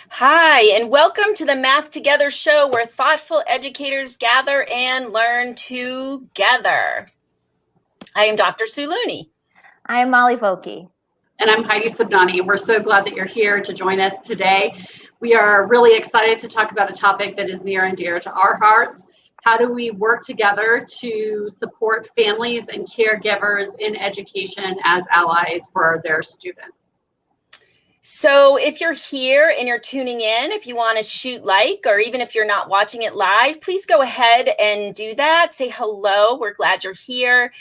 Hi, and welcome to the Math Together show where thoughtful educators gather and learn together. I am Dr. Sue Looney. I'm Molly Vokey. And I'm Heidi Subnani. We're so glad that you're here to join us today. We are really excited to talk about a topic that is near and dear to our hearts. How do we work together to support families and caregivers in education as allies for their students? So if you're here and you're tuning in, if you want to shoot like, or even if you're not watching it live, please go ahead and do that. Say hello. We're glad you're here.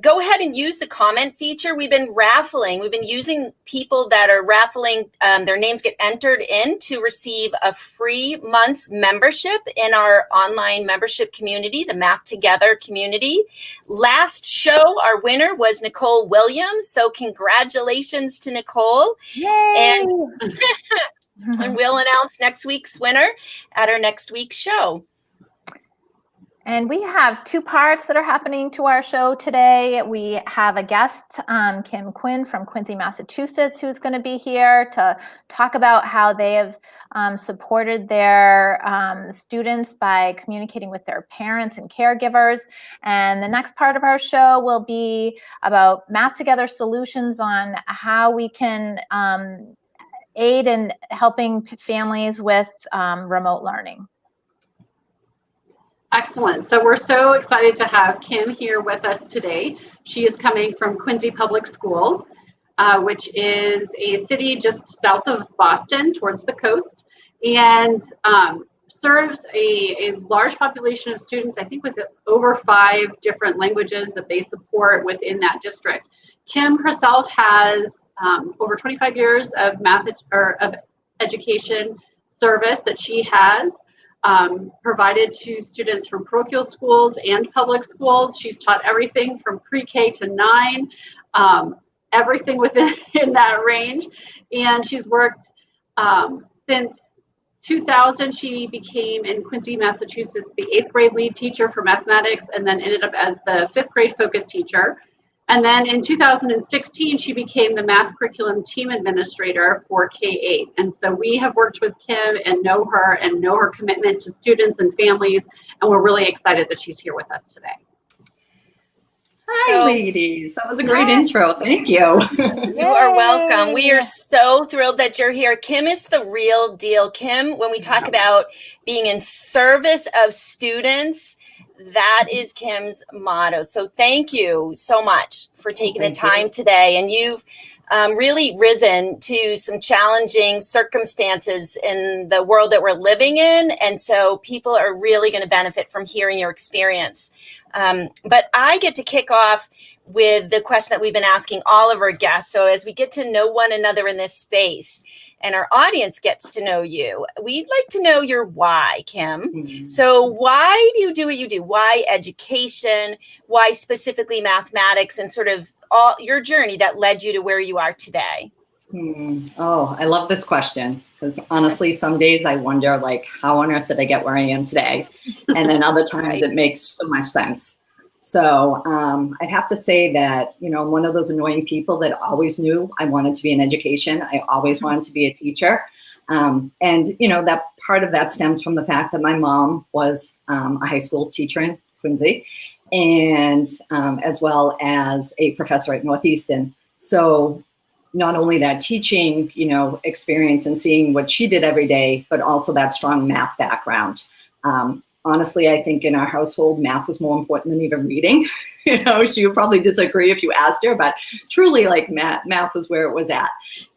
Go ahead and use the comment feature. We've been raffling. We've been using people that are raffling. Their names get entered in to receive a free month's membership in our online membership community, the Math Together community. Last show, our winner was Nicole Williams. So congratulations to Nicole. Yay! And we'll announce next week's winner at our next week's show. And we have two parts that are happening to our show today. We have a guest, Kim Quinn from Quincy, Massachusetts, who's going to be here to talk about how they have supported their students by communicating with their parents and caregivers. And the next part of our show will be about Math Together solutions on how we can aid in helping families with remote learning. Excellent. So we're so excited to have Kim here with us today. She is coming from Quincy Public Schools, which is a city just south of Boston towards the coast, and serves a large population of students, I think with over 5 different languages that they support within that district. Kim herself has over 25 years of math or of education service that she has provided to students from parochial schools and public schools. She's taught everything from pre-K to 9, everything within in that range. And she's worked since 2000. She became in Quincy, Massachusetts, the 8th grade lead teacher for mathematics, and then ended up as the 5th grade focus teacher. And then in 2016, she became the math curriculum team administrator for K-8. And so we have worked with Kim and know her commitment to students and families. And we're really excited that she's here with us today. Hi, ladies. That was a great intro. Thank you. You are welcome. We are so thrilled that you're here. Kim is the real deal. Kim, when we talk about being in service of students, that is Kim's motto. So thank you so much for taking the time today. And you've really risen to some challenging circumstances in the world that we're living in. And so people are really going to benefit from hearing your experience. But I get to kick off with the question that we've been asking all of our guests. So as we get to know one another in this space and our audience gets to know you, we'd like to know your why, Kim. Mm-hmm. So why do you do what you do? Why education? Why specifically mathematics, and sort of all your journey that led you to where you are today? Oh, I love this question, because honestly, some days I wonder, like, how on earth did I get where I am today? And then other times it makes so much sense. So I'd have to say that, I'm one of those annoying people that always knew I wanted to be in education. I always wanted to be a teacher. And, that part of that stems from the fact that my mom was a high school teacher in Quincy, and as well as a professor at Northeastern. So not only that teaching, experience and seeing what she did every day, but also that strong math background. Honestly, I think in our household, math was more important than even reading. She would probably disagree if you asked her, but truly, like, math was where it was at.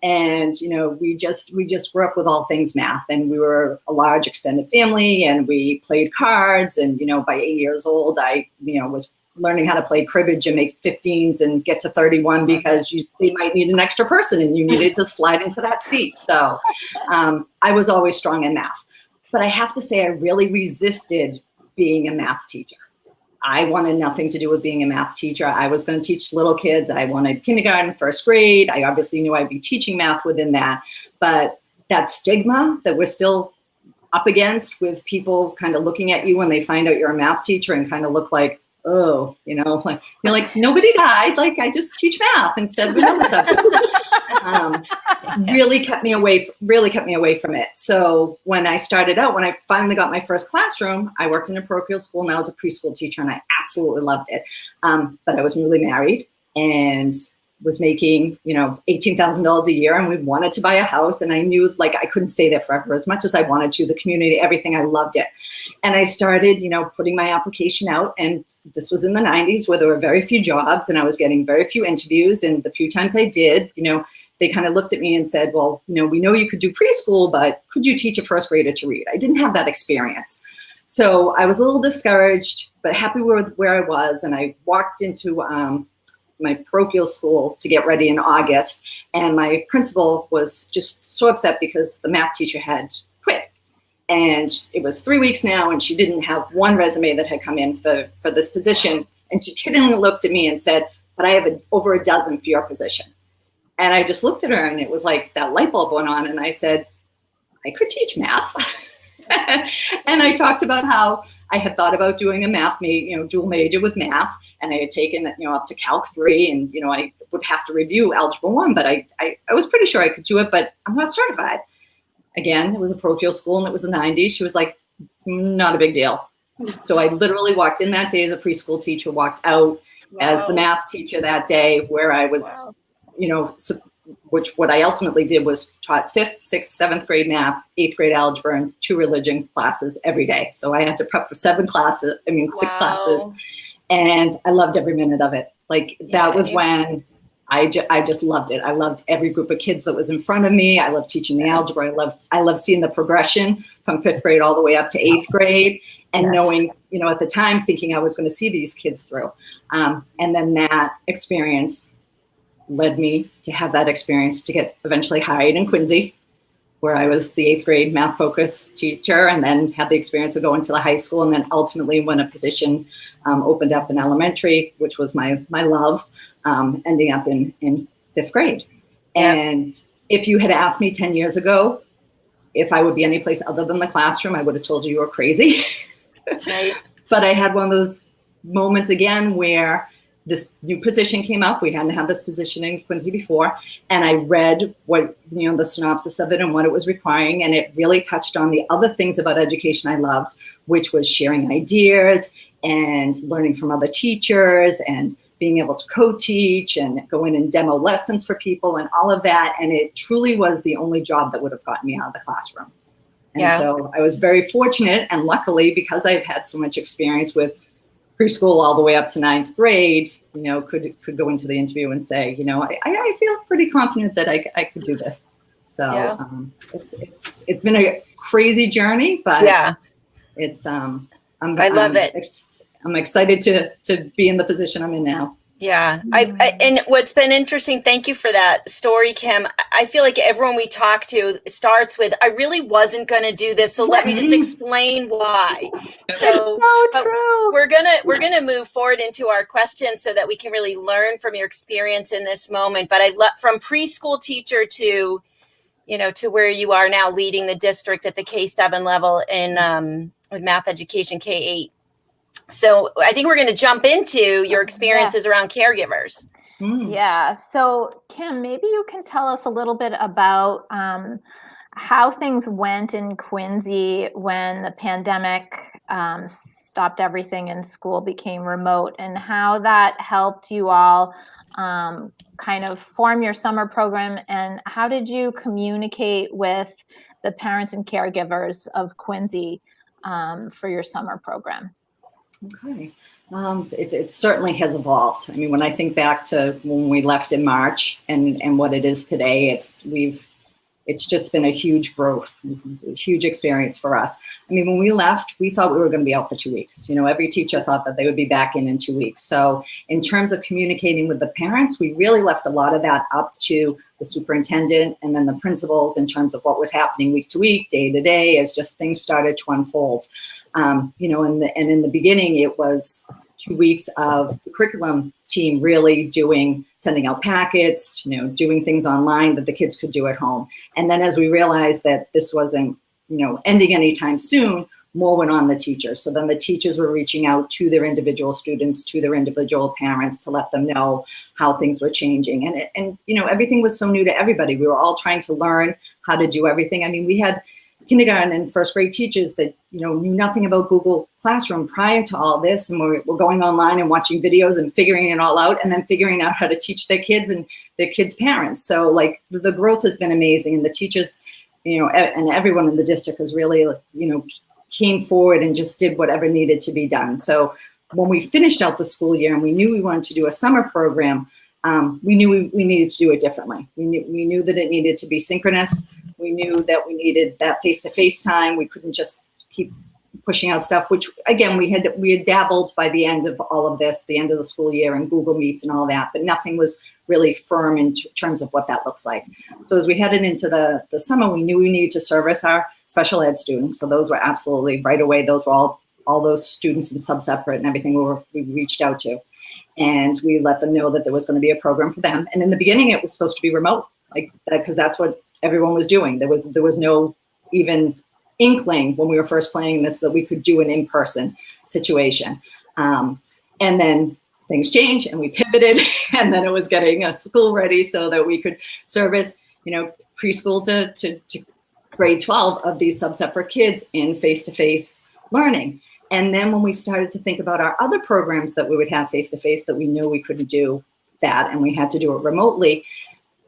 And, we just grew up with all things math, and we were a large extended family, and we played cards. And, by 8 years old, I, was learning how to play cribbage and make 15s and get to 31 because they might need an extra person and you needed to slide into that seat. So I was always strong in math. But I have to say, I really resisted being a math teacher. I wanted nothing to do with being a math teacher. I was going to teach little kids. I wanted kindergarten, first grade. I obviously knew I'd be teaching math within that. But that stigma that we're still up against, with people kind of looking at you when they find out you're a math teacher and kind of look like, oh, like, you're like, nobody died. Like, I just teach math instead of another subject. Really kept me away from it. So when I started out, when I finally got my first classroom, I worked in a parochial school. Now I was a preschool teacher, and I absolutely loved it. But I was newly married and was making, $18,000 a year, and we wanted to buy a house. And I knew, like, I couldn't stay there forever as much as I wanted to. The community, everything, I loved it. And I started, putting my application out. And this was in the 90s, where there were very few jobs, and I was getting very few interviews. And the few times I did, they kind of looked at me and said, well, we know you could do preschool, but could you teach a first grader to read? I didn't have that experience. So I was a little discouraged, but happy with where I was. And I walked into my parochial school to get ready in August. And my principal was just so upset because the math teacher had quit. And it was 3 weeks now, and she didn't have one resume that had come in for this position. And she kiddingly looked at me and said, but I have over a dozen for your position. And I just looked at her, and it was like that light bulb went on. And I said, I could teach math. And I talked about how I had thought about doing a math, dual major with math. And I had taken, up to Calc 3. And, I would have to review Algebra 1. But I was pretty sure I could do it, but I'm not certified. Again, it was a parochial school, and it was the 90s. She was like, not a big deal. So I literally walked in that day as a preschool teacher, walked out as the math teacher that day, where I was, what I ultimately did was taught 5th, 6th, 7th grade math, 8th grade algebra, and 2 religion classes every day. So I had to prep for 6 classes. And I loved every minute of it. Like, that was when I just loved it. I loved every group of kids that was in front of me. I loved teaching the algebra. I loved seeing the progression from 5th grade all the way up to 8th grade, and knowing, at the time, thinking I was going to see these kids through. And then that experience led me to have that experience to get eventually hired in Quincy, where I was the 8th grade math focused teacher, and then had the experience of going to the high school, and then ultimately when a position opened up in elementary, which was my love, ending up in 5th grade. Yeah. And if you had asked me 10 years ago if I would be any place other than the classroom, I would have told you were crazy. Right. But I had one of those moments again where this new position came up. We hadn't had this position in Quincy before. And I read what, the synopsis of it and what it was requiring. And it really touched on the other things about education I loved, which was sharing ideas and learning from other teachers and being able to co-teach and go in and demo lessons for people and all of that. And it truly was the only job that would have gotten me out of the classroom. And so I was very fortunate, and luckily, because I've had so much experience with preschool all the way up to 9th grade, could go into the interview and say, I feel pretty confident that I could do this. So it's been a crazy journey, but it's I love it. I'm excited to be in the position I'm in now. Yeah. And what's been interesting, thank you for that story, Kim. I feel like everyone we talk to starts with, I really wasn't going to do this. So let me just explain why. So true. We're going to move forward into our questions so that we can really learn from your experience in this moment. But from preschool teacher to, to where you are now leading the district at the K-7 level in with math education, K-8. So I think we're going to jump into your experiences around caregivers. Yeah. So Kim, maybe you can tell us a little bit about how things went in Quincy when the pandemic stopped everything and school became remote, and how that helped you all kind of form your summer program, and how did you communicate with the parents and caregivers of Quincy for your summer program? Okay. It certainly has evolved. I mean, when I think back to when we left in March and what it is today, it's just been a huge growth, a huge experience for us. I mean, when we left, we thought we were going to be out for 2 weeks. Every teacher thought that they would be back in 2 weeks. So in terms of communicating with the parents, we really left a lot of that up to the superintendent and then the principals in terms of what was happening week to week, day to day, as just things started to unfold. And in the beginning, it was 2 weeks of the curriculum team really sending out packets, doing things online that the kids could do at home. And then as we realized that this wasn't, ending anytime soon, more went on the teachers. So then the teachers were reaching out to their individual students, to their individual parents to let them know how things were changing. And you know, everything was so new to everybody. We were all trying to learn how to do everything. I mean, we had kindergarten and first grade teachers that, you know, knew nothing about Google Classroom prior to all this. And we're going online and watching videos and figuring it all out, and then figuring out how to teach their kids and their kids' parents. So like the growth has been amazing, and the teachers, you know, and everyone in the district has really, you know, came forward and just did whatever needed to be done. So when we finished out the school year and we knew we wanted to do a summer program, we knew we needed to do it differently. We knew that it needed to be synchronous. We knew that we needed that face-to-face time. We couldn't just keep pushing out stuff, which again, we had dabbled by the end of all of this, the end of the school year, and Google Meets and all that, but nothing was really firm in terms of what that looks like. So as we headed into the summer, we knew we needed to service our special ed students. So those were absolutely right away. Those were all those students in sub-separate and everything we reached out to. And we let them know that there was going to be a program for them. And in the beginning, it was supposed to be remote, like that, because that's what everyone was doing. There was no even inkling when we were first planning this that we could do an in-person situation. And then things changed and we pivoted, and then it was getting a school ready so that we could service, you know, preschool to grade 12 of these sub-separate kids in face-to-face learning. And then when we started to think about our other programs that we would have face-to-face, that we knew we couldn't do that and we had to do it remotely,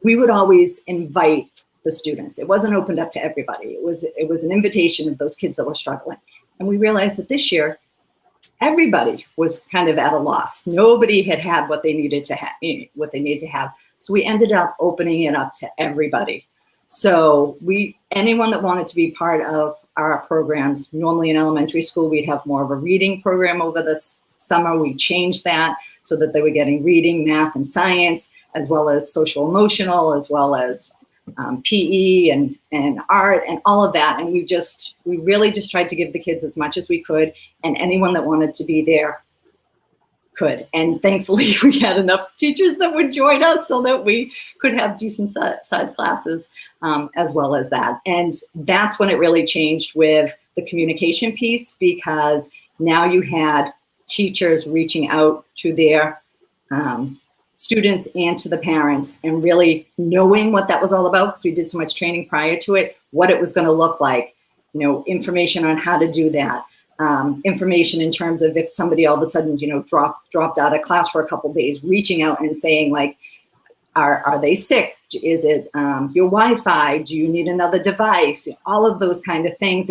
we would always invite the students. It wasn't opened up to everybody. It was an invitation of those kids that were struggling. And we realized that this year, everybody was kind of at a loss. Nobody had what they needed to have. So we ended up opening it up to everybody. So anyone that wanted to be part of our programs, normally in elementary school, we'd have more of a reading program over this summer. We changed that so that they were getting reading, math, and science, as well as social emotional, as well as PE and art and all of that. And we really just tried to give the kids as much as we could, and anyone that wanted to be there could. And thankfully we had enough teachers that would join us so that we could have decent sized classes as well as that. And that's when it really changed with the communication piece, because now you had teachers reaching out to their students and to the parents and really knowing what that was all about, because we did so much training prior to it, what it was going to look like, you know, information on how to do that, information in terms of if somebody all of a sudden, you know, dropped out of class for a couple of days, reaching out and saying like, are they sick? Is it your Wi-Fi? Do you need another device? All of those kind of things,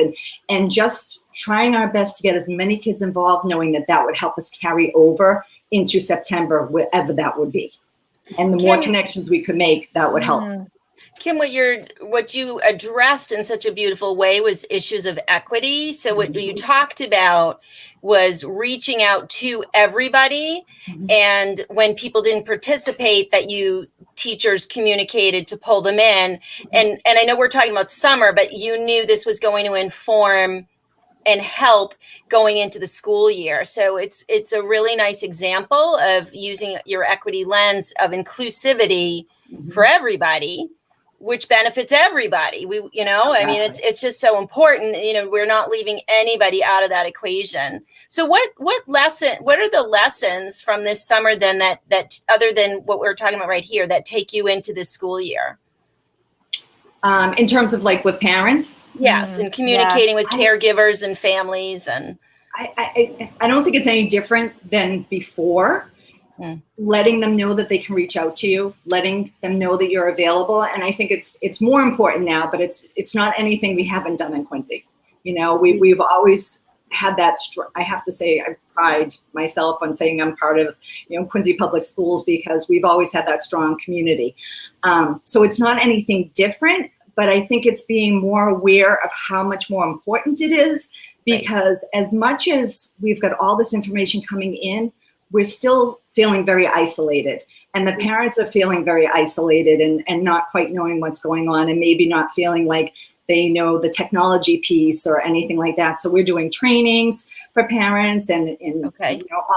and just trying our best to get as many kids involved, knowing that that would help us carry over into September, wherever that would be. And the more connections we could make, that would help. Kim, what you addressed in such a beautiful way was issues of equity. So what you talked about was reaching out to everybody. And when people didn't participate, that you teachers communicated to pull them in. And I know we're talking about summer, but you knew this was going to inform and help going into the school year. So it's a really nice example of using your equity lens of inclusivity for everybody, which benefits everybody. I mean, it's just so important. You know, we're not leaving anybody out of that equation. So what are the lessons from this summer then that other than what we're talking about right here, that take you into this school year? In terms of like with parents? Yes, and communicating with caregivers and families. And I don't think it's any different than before. Letting them know that they can reach out to you, letting them know that you're available. And I think it's more important now, but it's not anything we haven't done in Quincy. You know, we've always had that. I have to say, I pride myself on saying I'm part of, you know, Quincy Public Schools, because we've always had that strong community. So it's not anything different, but I think it's being more aware of how much more important it is, because as much as we've got all this information coming in, we're still feeling very isolated, and the parents are feeling very isolated and not quite knowing what's going on, and maybe not feeling like they know the technology piece or anything like that. So we're doing trainings for parents and you know,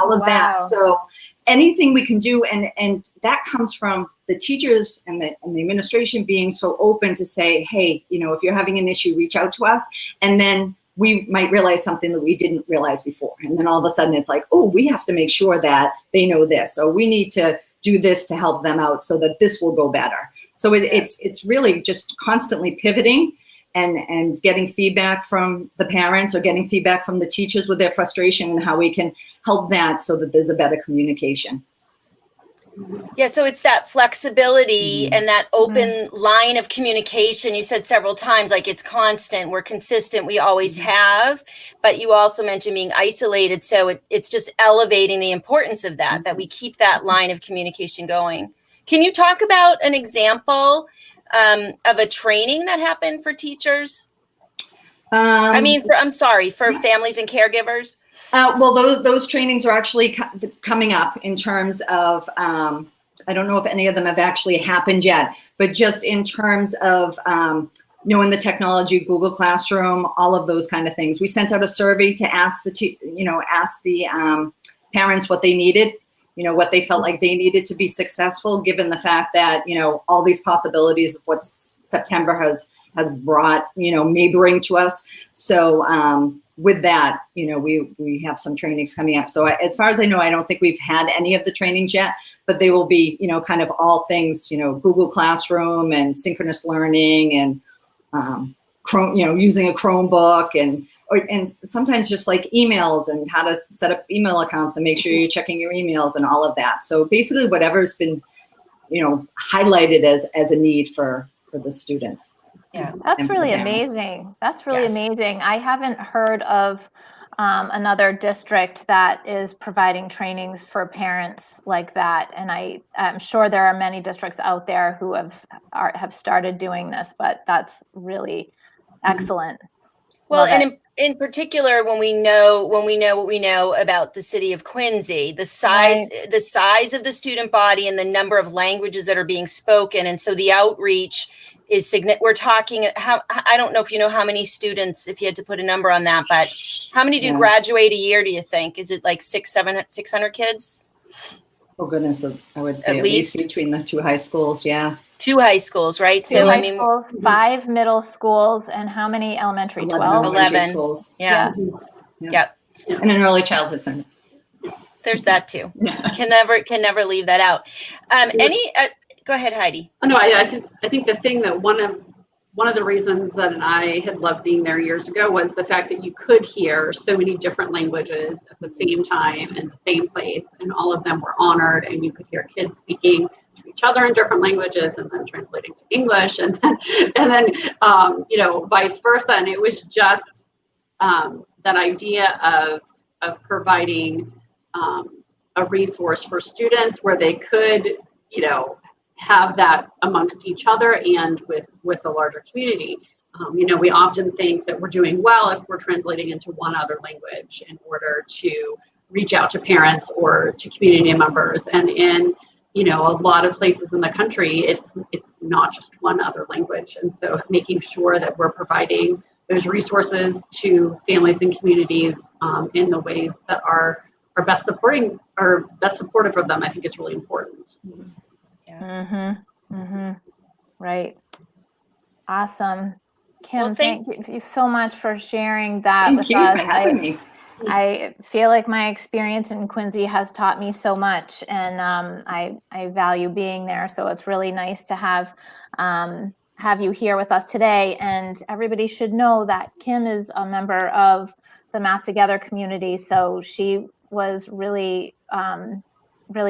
all of that. So anything we can do, and that comes from the teachers and the administration being so open to say, hey, you know, if you're having an issue, reach out to us. And then we might realize something that we didn't realize before. And then all of a sudden it's like, oh, we have to make sure that they know this, or we need to do this to help them out so that this will go better. So it's really just constantly pivoting and getting feedback from the parents or getting feedback from the teachers with their frustration and how we can help that so that there's a better communication. Yeah, so it's that flexibility and that open line of communication. You said several times, like it's constant, we're consistent, we always have, but you also mentioned being isolated. So it's just elevating the importance of that we keep that line of communication going. Can you talk about an example of a training that happened for teachers? For families and caregivers? Well, those trainings are actually coming up in terms of, I don't know if any of them have actually happened yet, but just in terms of knowing the technology, Google Classroom, all of those kind of things. We sent out a survey to ask the parents what they needed, what they felt like they needed to be successful, given the fact that, all these possibilities of what September has brought, may bring to us. So, with that, we have some trainings coming up. So as far as I know, I don't think we've had any of the trainings yet, but they will be, kind of all things, Google Classroom and synchronous learning and, using a Chromebook and sometimes just like emails and how to set up email accounts and make sure you're checking your emails and all of that. So basically whatever's been, highlighted as a need for the students. Yeah, that's really amazing. That's really amazing. I haven't heard of another district that is providing trainings for parents like that, and I'm sure there are many districts out there who have started doing this, but that's really excellent. Well, and in particular, when we know what we know about the city of Quincy, the size of the student body and the number of languages that are being spoken, and so the outreach is significant. We're talking, I don't know if you know how many students, if you had to put a number on that, but how many do graduate a year, do you think? Is it like 600 kids? Oh goodness, I would say at least between the two high schools, yeah. 2 high schools, right? Two high schools, 5 middle schools, and how many elementary? 11 schools. Yeah. Yep. And an early childhood center. There's that too. Can never leave that out. Go ahead, Heidi. Oh, no, I think the thing that one of the reasons that I had loved being there years ago was the fact that you could hear so many different languages at the same time in the same place, and all of them were honored, and you could hear kids speaking to each other in different languages and then translating to English and then vice versa. And it was just that idea of providing a resource for students where they could, have that amongst each other and with the larger community. We often think that we're doing well if we're translating into one other language in order to reach out to parents or to community members. And in, a lot of places in the country, it's not just one other language. And so making sure that we're providing those resources to families and communities in the ways that are best supportive of them, I think is really important. Right. Awesome. Kim, thank you so much for sharing that with us. Thank you for having me. I feel like my experience in Quincy has taught me so much, and I value being there. So it's really nice to have you here with us today. And everybody should know that Kim is a member of the Math Together community. So she was really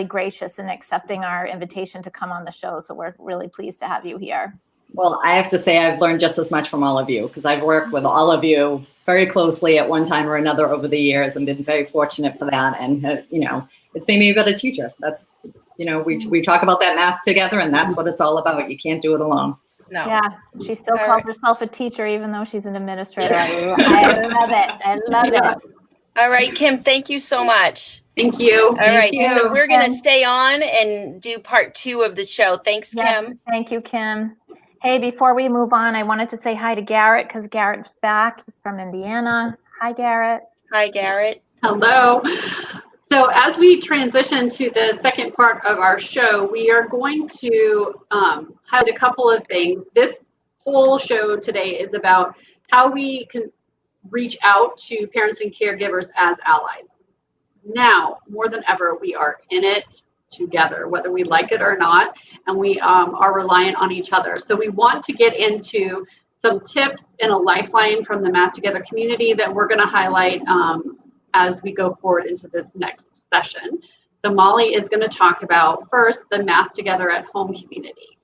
gracious in accepting our invitation to come on the show. So we're really pleased to have you here. Well, I have to say I've learned just as much from all of you because I've worked with all of you very closely at one time or another over the years and been very fortunate for that. And, it's made me a better teacher. That's, we talk about that math together and that's what it's all about. You can't do it alone. No. Yeah, she still calls herself a teacher, even though she's an administrator. I love it. I love it. All right, Kim, thank you so much. Thank you. All right, so we're going to stay on and do part 2 of the show. Thanks, Kim. Thank you, Kim. Hey, before we move on, I wanted to say hi to Garrett because Garrett's back. He's from Indiana. Hi, Garrett. Hi, Garrett. Hello. So as we transition to the second part of our show, we are going to highlight a couple of things. This whole show today is about how we can reach out to parents and caregivers as allies. Now, more than ever, we are in it together, whether we like it or not, and we are reliant on each other. So we want to get into some tips and a lifeline from the Math Together community that we're going to highlight as we go forward into this next session. So Molly is going to talk about first the Math Together at Home community.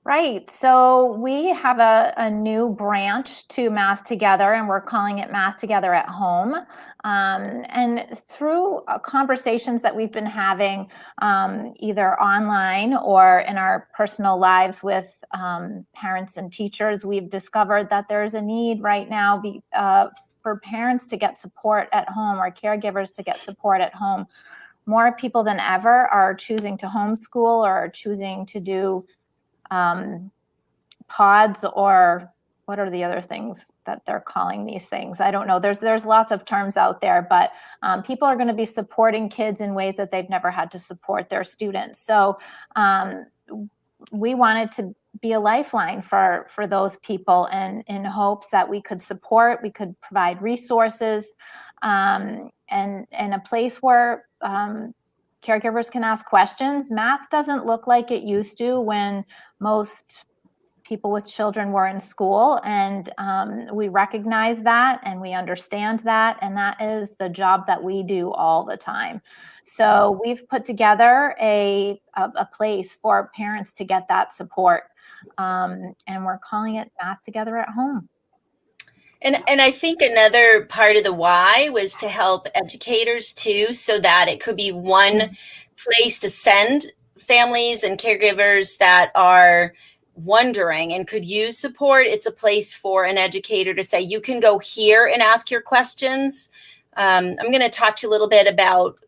Right. So we have a new branch to Math Together, and we're calling it Math Together at Home. And through conversations that we've been having either online or in our personal lives with parents and teachers, we've discovered that there's a need right now for parents to get support at home, or caregivers to get support at home. More people than ever are choosing to homeschool or are choosing to do pods, or what are the other things that they're calling these things? I don't know. There's lots of terms out there, but people are going to be supporting kids in ways that they've never had to support their students. So we wanted to be a lifeline for those people, and in hopes that we could support, we could provide resources, and a place where caregivers can ask questions. Math doesn't look like it used to when most people with children were in school, and we recognize that and we understand that, and that is the job that we do all the time. So we've put together a place for parents to get that support, and we're calling it Math Together at Home. And I think another part of the why was to help educators too, so that it could be one place to send families and caregivers that are wondering and could use support. It's a place for an educator to say, you can go here and ask your questions. I'm going to talk to you a little bit about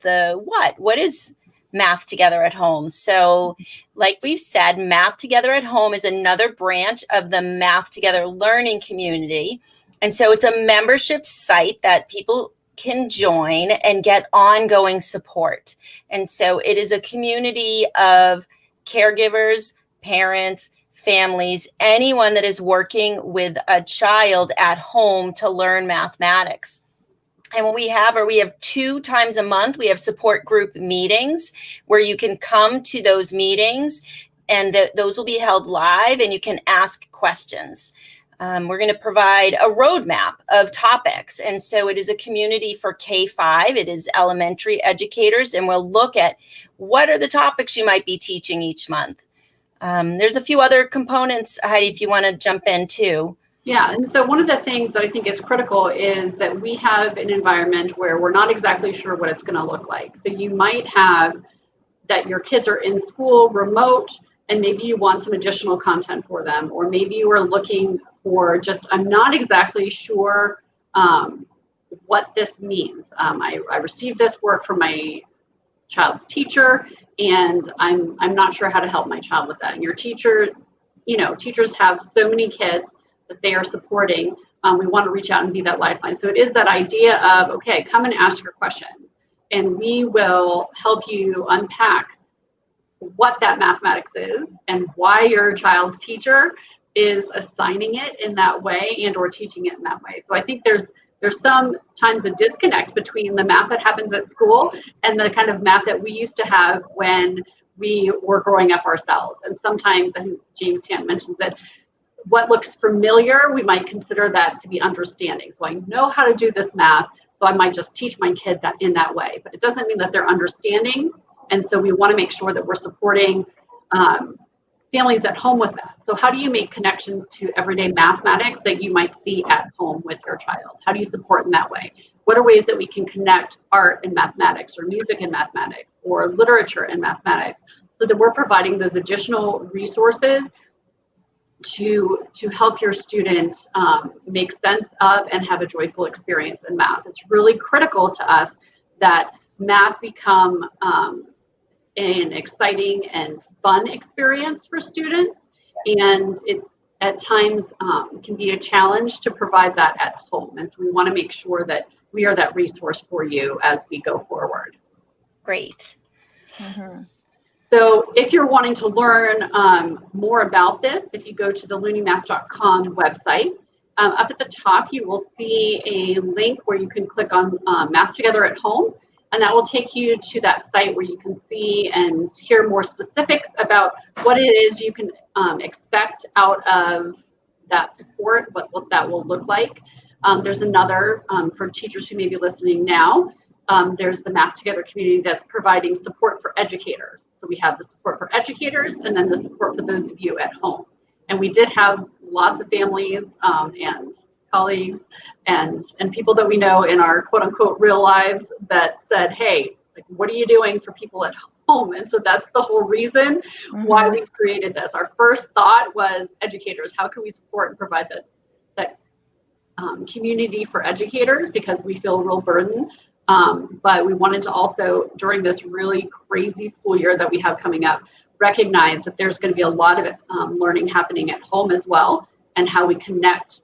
the what is Math Together at Home. So like we've said, Math Together at Home is another branch of the Math Together learning community. And so it's a membership site that people can join and get ongoing support. And so it is a community of caregivers, parents, families, anyone that is working with a child at home to learn mathematics. And what we have 2 times a month, we have support group meetings where you can come to those meetings, and those will be held live and you can ask questions. We're going to provide a roadmap of topics. And so it is a community for K-5. It is elementary educators, and we'll look at what are the topics you might be teaching each month. There's a few other components, Heidi, if you want to jump in too. Yeah, and so one of the things that I think is critical is that we have an environment where we're not exactly sure what it's going to look like. So you might have that your kids are in school remote, and maybe you want some additional content for them, or maybe you are looking for just, I'm not exactly sure what this means. I received this work from my child's teacher, and I'm not sure how to help my child with that. And your teacher, teachers have so many kids that they are supporting. We want to reach out and be that lifeline. So it is that idea of, okay, come and ask your questions, and we will help you unpack what that mathematics is and why your child's teacher is assigning it in that way and or teaching it in that way. So I think there's sometimes a disconnect between the math that happens at school and the kind of math that we used to have when we were growing up ourselves. And sometimes, I think James Tant mentions that what looks familiar, we might consider that to be understanding. So I know how to do this math, so I might just teach my kid that in that way. But it doesn't mean that they're understanding. And so we want to make sure that we're supporting families at home with that. So how do you make connections to everyday mathematics that you might see at home with your child? How do you support in that way? What are ways that we can connect art and mathematics, or music and mathematics, or literature and mathematics, so that we're providing those additional resources to help your students make sense of and have a joyful experience in math. It's really critical to us that math become an exciting and fun experience for students, and it's at times can be a challenge to provide that at home. And so we want to make sure that we are that resource for you as we go forward. Great. Mm-hmm. So if you're wanting to learn more about this, if you go to the looneymath.com website, Up at the top, you will see a link where you can click on Math Together at Home, and that will take you to that site where you can see and hear more specifics about what it is you can expect out of that support, what that will look like. There's another, for teachers who may be listening now, there's the Math Together community that's providing support for educators. So we have the support for educators and then the support for those of you at home. And we did have lots of families and colleagues and people that we know in our quote unquote real lives that said, hey, like, what are you doing for people at home? And so that's the whole reason why we created this. Our first thought was educators. How can we support and provide that community for educators, because we feel a real burden. But we wanted to also, during this really crazy school year that we have coming up, recognize that there's going to be a lot of learning happening at home as well, and how we connect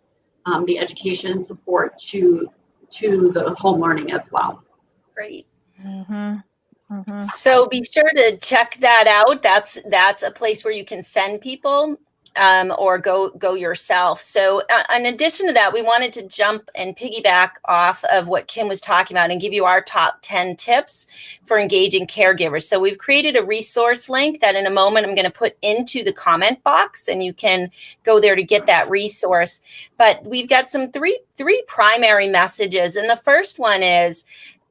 the education support to the home learning as well. Great. So be sure to check that out. That's a place where you can send people or go yourself. So in addition to that, we wanted to jump and piggyback off of what Kim was talking about and give you our top 10 tips for engaging caregivers. So we've created a resource link that in a moment I'm going to put into the comment box, and you can go there to get that resource. But we've got some three primary messages. And the first one is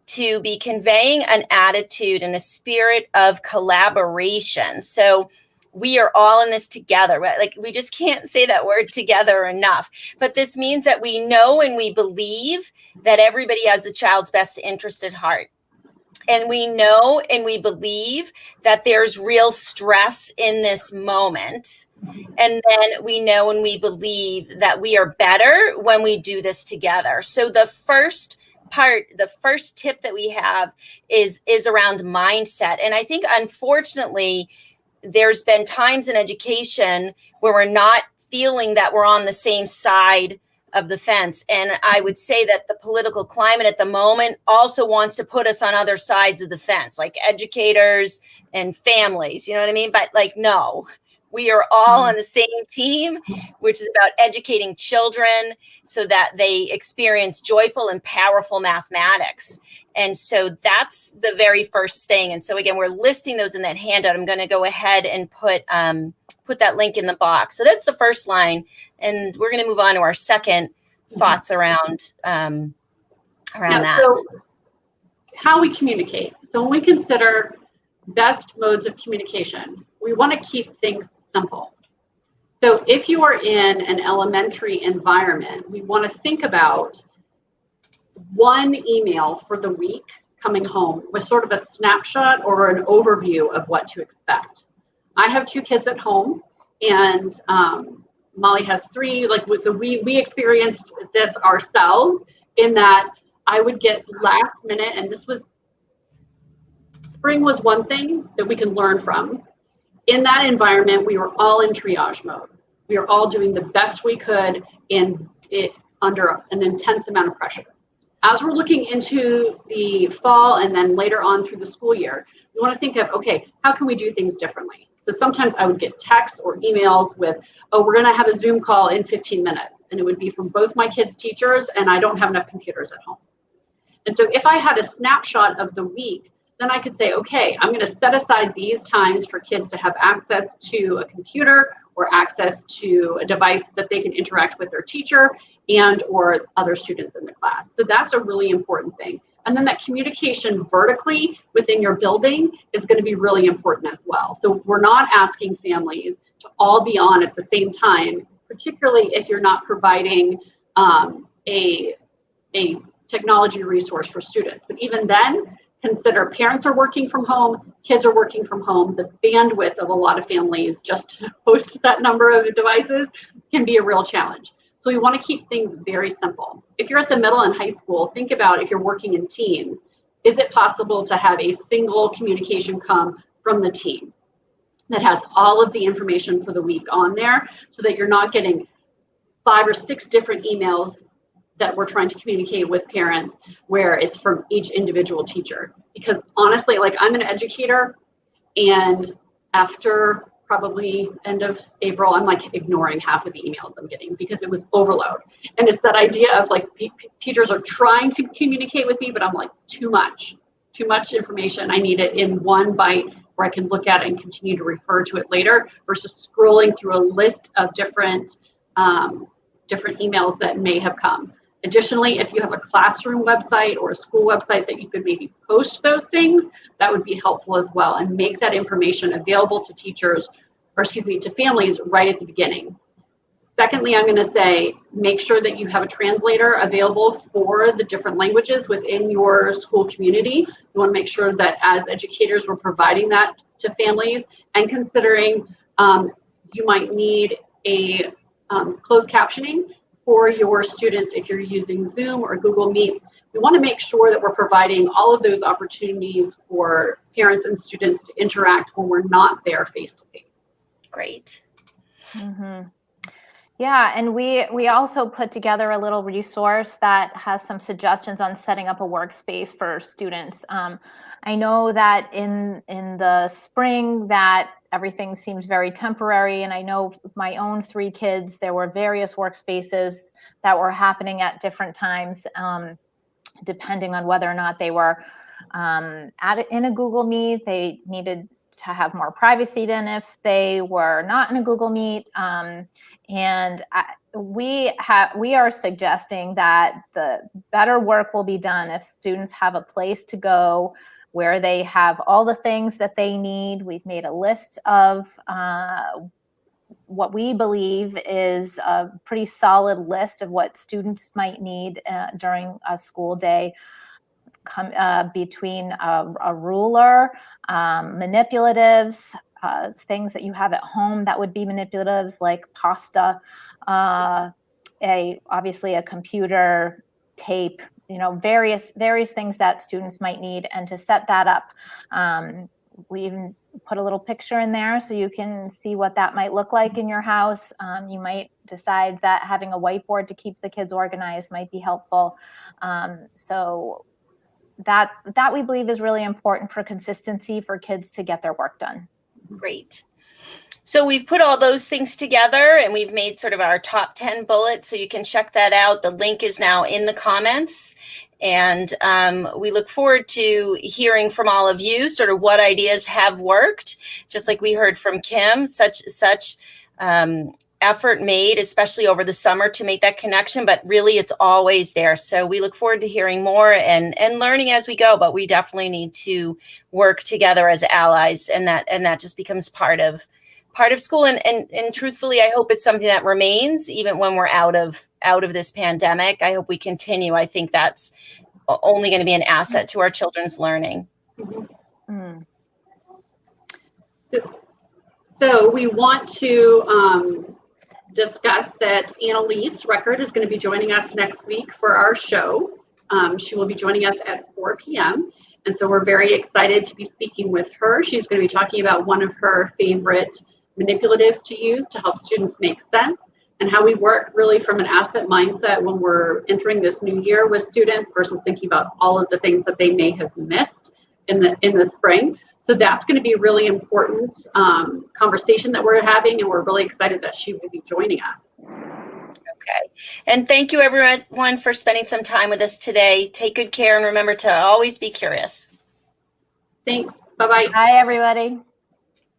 to be conveying an attitude and a spirit of collaboration. So we are all in this together, right? Like, we just can't say that word together enough. But this means that we know and we believe that everybody has the child's best interest at heart. And we know and we believe that there's real stress in this moment. And then we know and we believe that we are better when we do this together. So the first tip that we have is around mindset. And I think, unfortunately, there's been times in education where we're not feeling that we're on the same side of the fence. And I would say that the political climate at the moment also wants to put us on other sides of the fence, like educators and families, you know what I mean? But like, no, we are all on the same team, which is about educating children so that they experience joyful and powerful mathematics. And so that's the very first thing. And so again, we're listing those in that handout. I'm going to go ahead and put that link in the box. So that's the first line. And we're going to move on to our second thoughts around that. So how we communicate. So when we consider best modes of communication, we want to keep things simple. So if you are in an elementary environment, we want to think about one email for the week coming home with sort of a snapshot or an overview of what to expect. I have 2 kids at home, and Molly has 3. So we experienced this ourselves, in that I would get last minute, and spring was one thing that we can learn from. In that environment, we were all in triage mode. We were all doing the best we could under an intense amount of pressure. As we're looking into the fall and then later on through the school year, we want to think of, okay, how can we do things differently? So sometimes I would get texts or emails with, oh, we're going to have a Zoom call in 15 minutes. And it would be from both my kids' teachers, and I don't have enough computers at home. And so if I had a snapshot of the week, then I could say, okay, I'm going to set aside these times for kids to have access to a computer or access to a device that they can interact with their teacher and or other students in the class. So that's a really important thing. And then that communication vertically within your building is going to be really important as well. So we're not asking families to all be on at the same time, particularly if you're not providing a technology resource for students. But even then, consider parents are working from home, kids are working from home. The bandwidth of a lot of families just to host that number of devices can be a real challenge. So we want to keep things very simple. If you're at the middle and high school, think about if you're working in teams, is it possible to have a single communication come from the team that has all of the information for the week on there, so that you're not getting 5 or 6 different emails that we're trying to communicate with parents where it's from each individual teacher? Because honestly, like, I'm an educator, and after probably end of April, I'm like ignoring half of the emails I'm getting because it was overload. And it's that idea of like teachers are trying to communicate with me, but I'm like, too much information. I need it in one bite where I can look at it and continue to refer to it later versus scrolling through a list of different emails that may have come. Additionally, if you have a classroom website or a school website that you could maybe post those things, that would be helpful as well, and make that information available to teachers, or excuse me, to families right at the beginning. Secondly, I'm going to say, make sure that you have a translator available for the different languages within your school community. You want to make sure that as educators, we're providing that to families, and considering you might need a closed captioning for your students if you're using Zoom or Google Meet. We want to make sure that we're providing all of those opportunities for parents and students to interact when we're not there face-to-face. Great. Mm-hmm. Yeah, and we also put together a little resource that has some suggestions on setting up a workspace for students. I know that in the spring that everything seems very temporary, and I know my own 3 kids, there were various workspaces that were happening at different times, depending on whether or not they were in a Google Meet. They needed to have more privacy than if they were not in a Google Meet. We are suggesting that the better work will be done if students have a place to go where they have all the things that they need. We've made a list of what we believe is a pretty solid list of what students might need during a school day. Between a ruler, manipulatives, things that you have at home that would be manipulatives like pasta, obviously a computer, tape, various things that students might need. And to set that up, we even put a little picture in there so you can see what that might look like in your house. You might decide that having a whiteboard to keep the kids organized might be helpful. So that we believe is really important for consistency for kids to get their work done. Great. So we've put all those things together and we've made sort of our top 10 bullets, so you can check that out. The link is now in the comments, and we look forward to hearing from all of you sort of what ideas have worked. Just like we heard from Kim, such effort made, especially over the summer, to make that connection, but really it's always there. So we look forward to hearing more and learning as we go, but we definitely need to work together as allies, and that just becomes part of school. And truthfully, I hope it's something that remains even when we're out of this pandemic. I hope we continue. I think that's only going to be an asset to our children's learning. Mm. So we want to discuss that Annalise Record is going to be joining us next week for our show. She will be joining us at 4 p.m. And so we're very excited to be speaking with her. She's going to be talking about one of her favorite manipulatives to use to help students make sense, and how we work really from an asset mindset when we're entering this new year with students versus thinking about all of the things that they may have missed in the spring. So that's going to be a really important conversation that we're having, and we're really excited that she will be joining us. Okay. And thank you everyone for spending some time with us today. Take good care and remember to always be curious. Thanks. Bye-bye. Hi, everybody.